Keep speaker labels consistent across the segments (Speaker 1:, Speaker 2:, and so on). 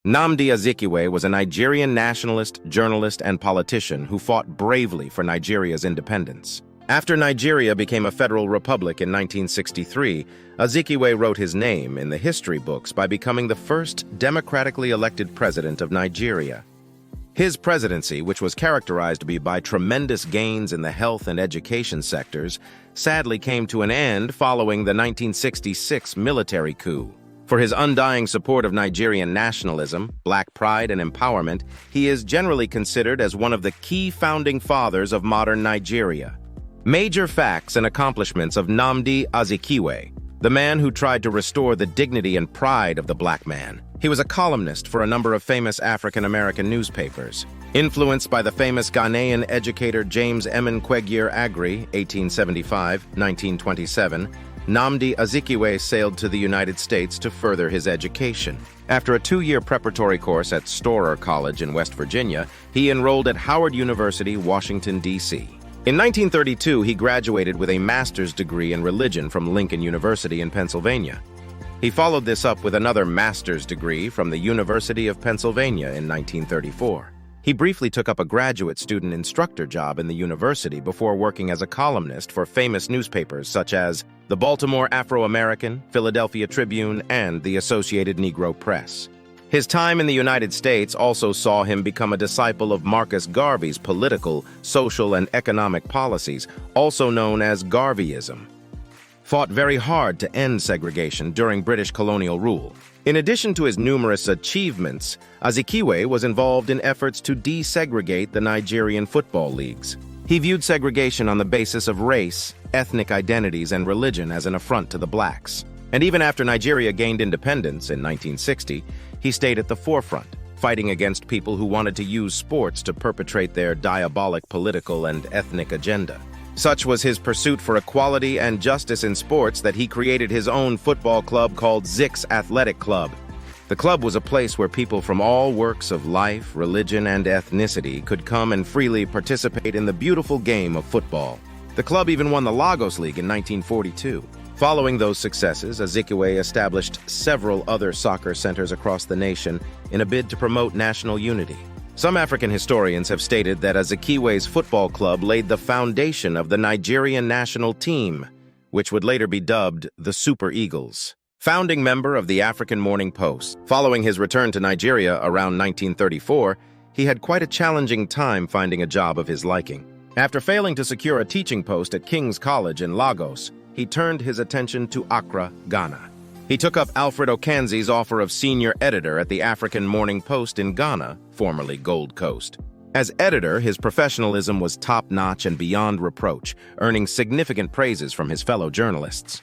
Speaker 1: Nnamdi Azikiwe was a Nigerian nationalist, journalist, and politician who fought bravely for Nigeria's independence. After Nigeria became a federal republic in 1963, Azikiwe wrote his name in the history books by becoming the first democratically elected president of Nigeria. His presidency, which was characterized by tremendous gains in the health and education sectors, sadly came to an end following the 1966 military coup. For his undying support of Nigerian nationalism, black pride, and empowerment, he is generally considered as one of the key founding fathers of modern Nigeria. Major facts and accomplishments of Nnamdi Azikiwe, the man who tried to restore the dignity and pride of the black man. He was a columnist for a number of famous African-American newspapers. Influenced by the famous Ghanaian educator James Kwegyir Agri, 1875-1927, Nnamdi Azikiwe sailed to the United States to further his education. After a 2-year preparatory course at Storer College in West Virginia, he enrolled at Howard University, Washington, D.C. In 1932, he graduated with a master's degree in religion from Lincoln University in Pennsylvania. He followed this up with another master's degree from the University of Pennsylvania in 1934. He briefly took up a graduate student instructor job in the university before working as a columnist for famous newspapers such as the Baltimore Afro-American, Philadelphia Tribune, and the Associated Negro Press. His time in the United States also saw him become a disciple of Marcus Garvey's political, social, and economic policies, also known as Garveyism. Fought very hard to end segregation during British colonial rule. In addition to his numerous achievements, Azikiwe was involved in efforts to desegregate the Nigerian football leagues. He viewed segregation on the basis of race, ethnic identities, and religion as an affront to the blacks. And even after Nigeria gained independence in 1960, he stayed at the forefront, fighting against people who wanted to use sports to perpetrate their diabolic political and ethnic agenda. Such was his pursuit for equality and justice in sports that he created his own football club called Zik's Athletic Club. The club was a place where people from all walks of life, religion, and ethnicity could come and freely participate in the beautiful game of football. The club even won the Lagos League in 1942. Following those successes, Azikiwe established several other soccer centers across the nation in a bid to promote national unity. Some African historians have stated that Azikiwe's football club laid the foundation of the Nigerian national team, which would later be dubbed the Super Eagles. Founding member of the African Morning Post, following his return to Nigeria around 1934, he had quite a challenging time finding a job of his liking. After failing to secure a teaching post at King's College in Lagos, he turned his attention to Accra, Ghana. He took up Alfred Okanzi's offer of senior editor at the African Morning Post in Ghana, formerly Gold Coast. As editor, his professionalism was top-notch and beyond reproach, earning significant praises from his fellow journalists.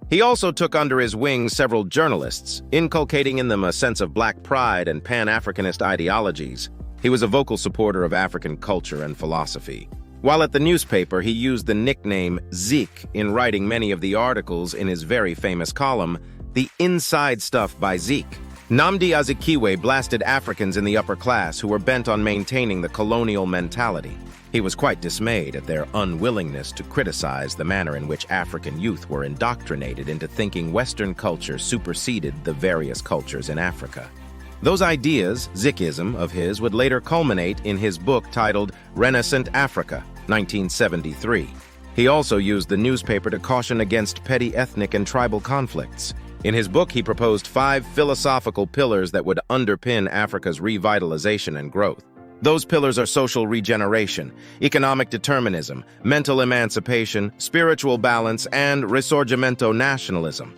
Speaker 1: He also took under his wing several journalists, inculcating in them a sense of black pride and Pan-Africanist ideologies. He was a vocal supporter of African culture and philosophy. While at the newspaper, he used the nickname Zik in writing many of the articles in his very famous column, The Inside Stuff by Zik. Nnamdi Azikiwe blasted Africans in the upper class who were bent on maintaining the colonial mentality. He was quite dismayed at their unwillingness to criticize the manner in which African youth were indoctrinated into thinking Western culture superseded the various cultures in Africa. Those ideas, Zikism, of his would later culminate in his book titled Renaissance Africa, 1973. He also used the newspaper to caution against petty ethnic and tribal conflicts. In his book, he proposed 5 philosophical pillars that would underpin Africa's revitalization and growth. Those pillars are social regeneration, economic determinism, mental emancipation, spiritual balance, and risorgimento nationalism.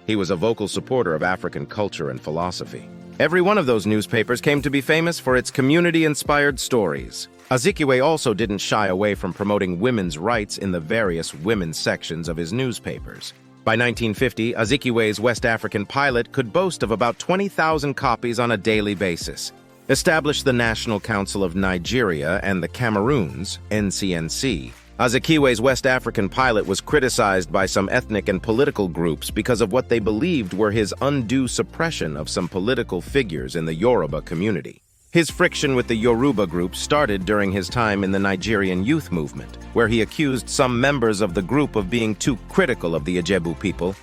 Speaker 1: He was a vocal supporter of African culture and philosophy. Every one of those newspapers came to be famous for its community-inspired stories. Azikiwe also didn't shy away from promoting women's rights in the various women's sections of his newspapers. By 1950, Azikiwe's West African Pilot could boast of about 20,000 copies on a daily basis. Established the National Council of Nigeria and the Cameroons, NCNC, Azikiwe's West African Pilot was criticized by some ethnic and political groups because of what they believed were his undue suppression of some political figures in the Yoruba community. His friction with the Yoruba group started during his time in the Nigerian youth movement, where he accused some members of the group of being too critical of the Ijebu people.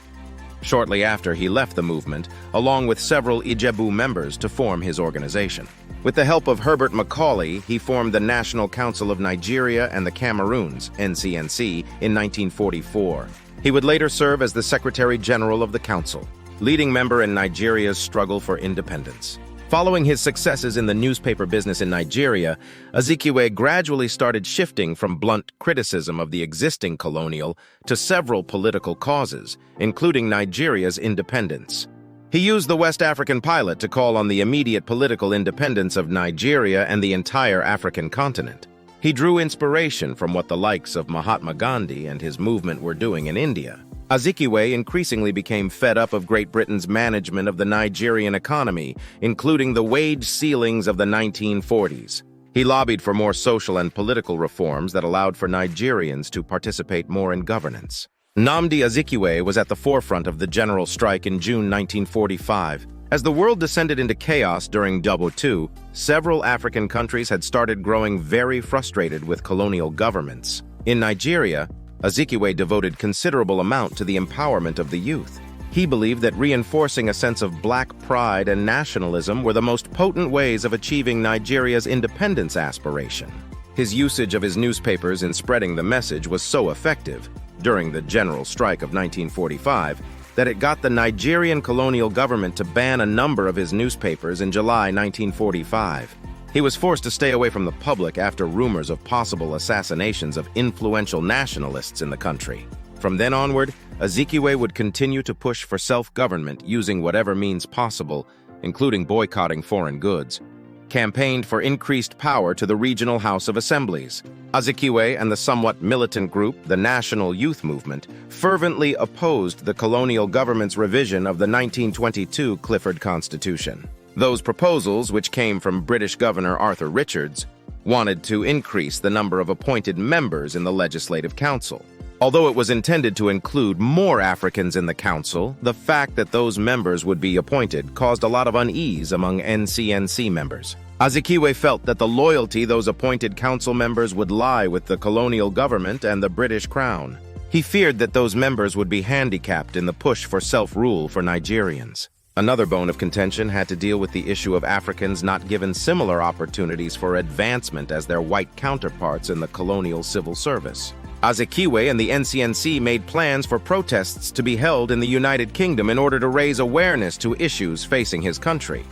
Speaker 1: Shortly after, he left the movement, along with several Ijebu members, to form his organization. With the help of Herbert Macaulay, he formed the National Council of Nigeria and the Cameroons, NCNC, in 1944. He would later serve as the Secretary General of the Council, leading member in Nigeria's struggle for independence. Following his successes in the newspaper business in Nigeria, Azikiwe gradually started shifting from blunt criticism of the existing colonial to several political causes, including Nigeria's independence. He used the West African pilot to call on the immediate political independence of Nigeria and the entire African continent. He drew inspiration from what the likes of Mahatma Gandhi and his movement were doing in India. Azikiwe increasingly became fed up of Great Britain's management of the Nigerian economy, including the wage ceilings of the 1940s. He lobbied for more social and political reforms that allowed for Nigerians to participate more in governance. Nnamdi Azikiwe was at the forefront of the general strike in June 1945. As the world descended into chaos during Double II, several African countries had started growing very frustrated with colonial governments. In Nigeria, Azikiwe devoted considerable amount to the empowerment of the youth. He believed that reinforcing a sense of black pride and nationalism were the most potent ways of achieving Nigeria's independence aspiration. His usage of his newspapers in spreading the message was so effective during the general strike of 1945 that it got the Nigerian colonial government to ban a number of his newspapers in July 1945. He was forced to stay away from the public after rumors of possible assassinations of influential nationalists in the country. From then onward, Azikiwe would continue to push for self-government using whatever means possible, including boycotting foreign goods, campaigned for increased power to the regional House of Assemblies. Azikiwe and the somewhat militant group, the National Youth Movement, fervently opposed the colonial government's revision of the 1922 Clifford Constitution. Those proposals, which came from British Governor Arthur Richards, wanted to increase the number of appointed members in the Legislative Council. Although it was intended to include more Africans in the council, the fact that those members would be appointed caused a lot of unease among NCNC members. Azikiwe felt that the loyalty those appointed council members would lie with the colonial government and the British Crown. He feared that those members would be handicapped in the push for self-rule for Nigerians. Another bone of contention had to deal with the issue of Africans not given similar opportunities for advancement as their white counterparts in the colonial civil service. Azikiwe and the NCNC made plans for protests to be held in the United Kingdom in order to raise awareness to issues facing his country.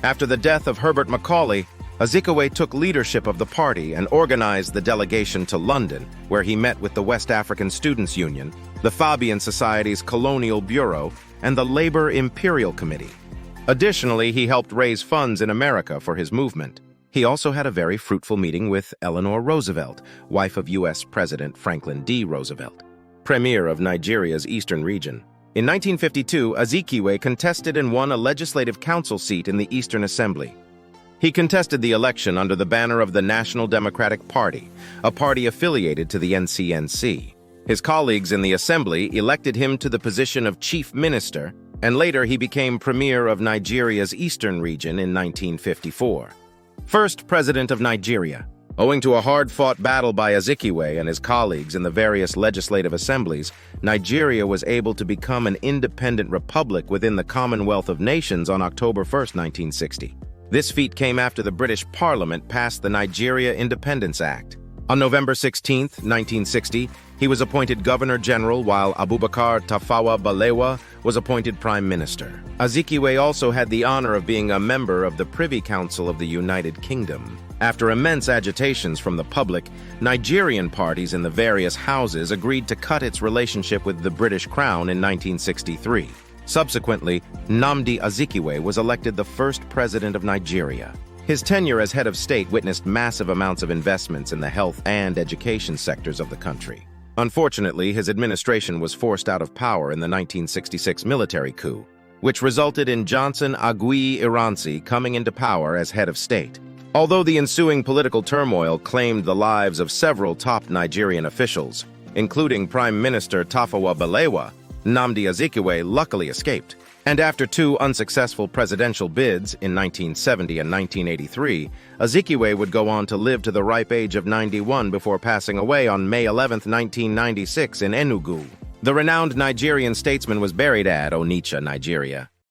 Speaker 1: After the death of Herbert Macaulay, Azikiwe took leadership of the party and organized the delegation to London, where he met with the West African Students' Union, the Fabian Society's Colonial Bureau, and the Labor Imperial Committee. Additionally, he helped raise funds in America for his movement. He also had a very fruitful meeting with Eleanor Roosevelt, wife of U.S. President Franklin D. Roosevelt, premier of Nigeria's eastern region. In 1952, Azikiwe contested and won a legislative council seat in the Eastern Assembly. He contested the election under the banner of the National Democratic Party, a party affiliated to the NCNC. His colleagues in the Assembly elected him to the position of Chief Minister, and later he became Premier of Nigeria's Eastern region in 1954. First President of Nigeria. Owing to a hard-fought battle by Azikiwe and his colleagues in the various legislative assemblies, Nigeria was able to become an independent republic within the Commonwealth of Nations on October 1, 1960. This feat came after the British Parliament passed the Nigeria Independence Act. On November 16, 1960, he was appointed Governor-General while Abubakar Tafawa Balewa was appointed Prime Minister. Azikiwe also had the honor of being a member of the Privy Council of the United Kingdom. After immense agitations from the public, Nigerian parties in the various houses agreed to cut its relationship with the British Crown in 1963. Subsequently, Nnamdi Azikiwe was elected the first president of Nigeria. His tenure as head of state witnessed massive amounts of investments in the health and education sectors of the country. Unfortunately, his administration was forced out of power in the 1966 military coup, which resulted in Johnson Agui Ironsi coming into power as head of state. Although the ensuing political turmoil claimed the lives of several top Nigerian officials, including Prime Minister Tafawa Balewa, Nnamdi Azikiwe luckily escaped. And after two unsuccessful presidential bids in 1970 and 1983, Azikiwe would go on to live to the ripe age of 91 before passing away on May 11, 1996 in Enugu. The renowned Nigerian statesman was buried at Onitsha, Nigeria.